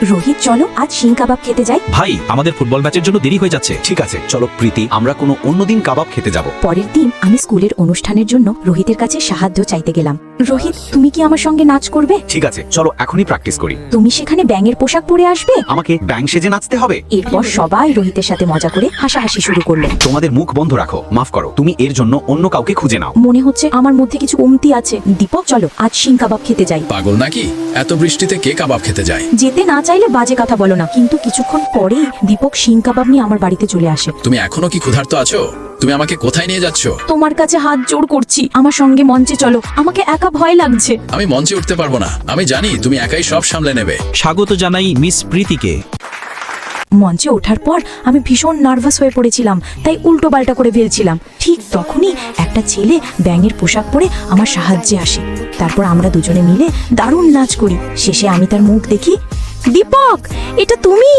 রোহিত, চলো আজ শিং কাবাব খেতে যাই। ভাই, আমাদের ফুটবল ম্যাচের জন্য দেরি হয়ে যাচ্ছে। ঠিক আছে, চলো প্রীতি, আমরা কোনো অন্যদিন কাবাব খেতে যাব। পরের দিন আমি স্কুলের অনুষ্ঠানের জন্য রোহিতের কাছে সাহায্য চাইতে গেলাম। রোহিত, তুমি কি আমার সঙ্গে নাচ করবে? ঠিক আছে, চলো এখনই প্র্যাকটিস করি। তুমি সেখানে ব্যাঙের পোশাক পরে আসবে। আমাকে ব্যাং সেজে নাচতে হবে? এরপর সবাই রোহিতের সাথে মজা করে হাসাহাসি শুরু করলো। তোমাদের মুখ বন্ধ রাখো, মাফ করো, তুমি এর জন্য অন্য কাউকে খুঁজে নাও। মনে হচ্ছে আমার মধ্যে কিছু কমতি আছে। দীপক, চলো আজ শিং কাবাব খেতে যাই। পাগল নাকি? এত বৃষ্টিতে কে কাবাব খেতে যায়? যেতে না চাইলে বাজে কথা বলো না। কিন্তু কিছুক্ষণ পরেই দীপক শিং কাবাব নিয়ে আমার বাড়িতে চলে আসে। তুমি এখনো কি ক্ষুধার্ত আছো? তুমি আমাকে কোথায় নিয়ে যাচ্ছ? তোমার কাছে হাত জোড় করছি, আমার সঙ্গে মঞ্চে চলো। আমাকে একা ভয় লাগছে। আমি মঞ্চে উঠতে পারবো না। আমি জানি তুমি একাই সব সামলে নেবে। স্বাগত জানাই মিস প্রীতিকে। মঞ্চে ওঠার পর আমি ভীষণ নার্ভাস হয়ে পড়েছিলাম, তাই উল্টো পাল্টা করে ফেলছিলাম। ঠিক তখনই একটা ছেলে ব্যাঙের পোশাক পরে আমার সাহায্যে আসে। তারপর আমরা দুজনে মিলে দারুণ নাচ করি। শেষে আমি তার মুখ দেখি। দীপক, এটা তুমি?